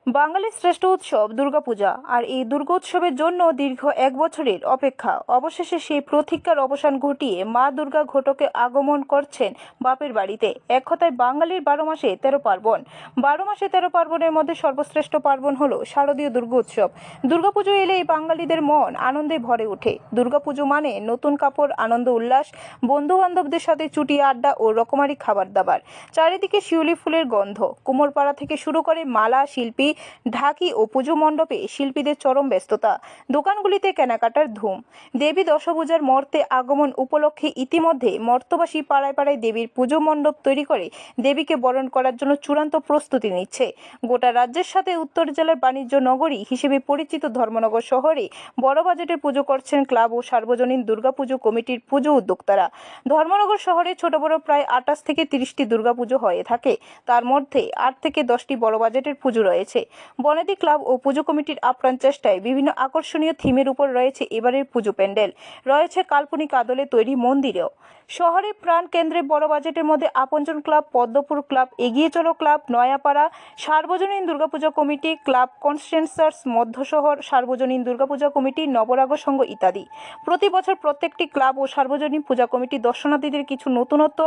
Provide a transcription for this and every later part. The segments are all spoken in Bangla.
বাঙালির শ্রেষ্ঠ উৎসব দুর্গাপূজা। আর এই দুর্গোৎসবের জন্য দীর্ঘ এক বছরের অপেক্ষা অবশেষে সেই প্রতীক্ষার অবসান ঘটিয়ে মা দুর্গা ঘটকে আগমন করছেন বাপের বাড়িতে। এক কথায় বাঙালির 12 মাসে 13 পার্বণ। 12 মাসে 13 পার্বণের মধ্যে সর্বশ্রেষ্ঠ পার্বণ হলো শারদীয় দুর্গোৎসব। দুর্গাপুজো এলেই বাঙালিদের মন আনন্দে ভরে ওঠে। দুর্গাপুজো মানে নতুন কাপড়, আনন্দ উল্লাস, বন্ধু বান্ধবদের সাথে চুটিয়ে আড্ডা ও রকমারি খাবার দাবার। চারিদিকে শিউলি ফুলের গন্ধ। কুমোরপাড়া থেকে শুরু করে মালা শিল্পী, ঢাকি ও পুজো মণ্ডপে শিল্পীদের চরম ব্যস্ততা। দোকানগুলিতে কেনাকাটার ধুম। দেবী দশভুজার মর্তে আগমন উপলক্ষে ইতিমধ্যে মর্তবাসী পাড়ায় পাড়ায় দেবীর পুজো মণ্ডপ তৈরি করে দেবীকে বরণ করার জন্য চূড়ান্ত প্রস্তুতি নিচ্ছে। গোটা রাজ্যের সাথে উত্তর জেলার বাণিজ্য নগরী হিসেবে পরিচিত ধর্মনগর শহরে বড় বাজেটের পুজো করছেন ক্লাব ও সার্বজনীন দুর্গাপুজো কমিটির পুজো উদ্যোক্তারা। ধর্মনগর শহরে ছোট বড় প্রায় 28 থেকে 30টি দুর্গাপুজো হয়ে থাকে। তার মধ্যে 8 থেকে 10টি বড় বাজেটের পুজো রয়েছে। বনেদি ক্লাব ও পুজো কমিটির আপ্রাণ চেষ্টায় বিভিন্ন আকর্ষণীয় থিমের উপর রয়েছে এবারের পুজো প্যান্ডেল। রয়েছে কাল্পনিক আদলে তৈরি মন্দিরেও। শহরের প্রাণ কেন্দ্রে বড় বাজেটের মধ্যে আপনজন ক্লাব, পদ্মপুর ক্লাব, এগিয়ে চলো ক্লাব, নয়াপাড়া সার্বজনীন দুর্গাপূজা কমিটি, ক্লাব কনস্টেন্সার্স মধ্য শহর সার্বজনীন দুর্গাপূজা কমিটি, নবরাগ সংঘ ইত্যাদি। প্রতি বছর প্রত্যেকটি ক্লাব ও সার্বজনীন পূজা কমিটি দর্শনার্থীদের কিছু নতুনত্ব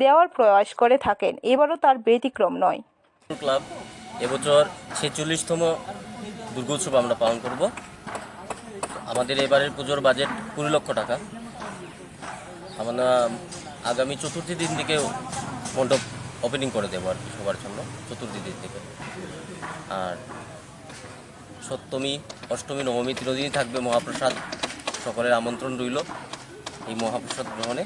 দেওয়ার প্রয়াস করে থাকেন। এবারও তার ব্যতিক্রম নয়। ক্লাব এবছর 46তম দুর্গোৎসব আমরা পালন করব। আমাদের এবারের পুজোর বাজেট 20 লক্ষ টাকা। আমরা আগামী চতুর্থী দিন থেকে মণ্ডপ ওপেনিং করে দেবো আর কি সবার জন্য, চতুর্থী দিন থেকে। আর সপ্তমী, অষ্টমী, নবমী 3 দিনই থাকবে মহাপ্রসাদ। সকলের আমন্ত্রণ রইল এই মহাপ্রসাদ গ্রহণে।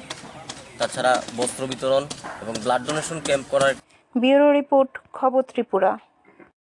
তাছাড়া বস্ত্র বিতরণ এবং ব্লাড ডোনেশন ক্যাম্প করার। ব্যুরো রিপোর্ট, খবর ত্রিপুরা।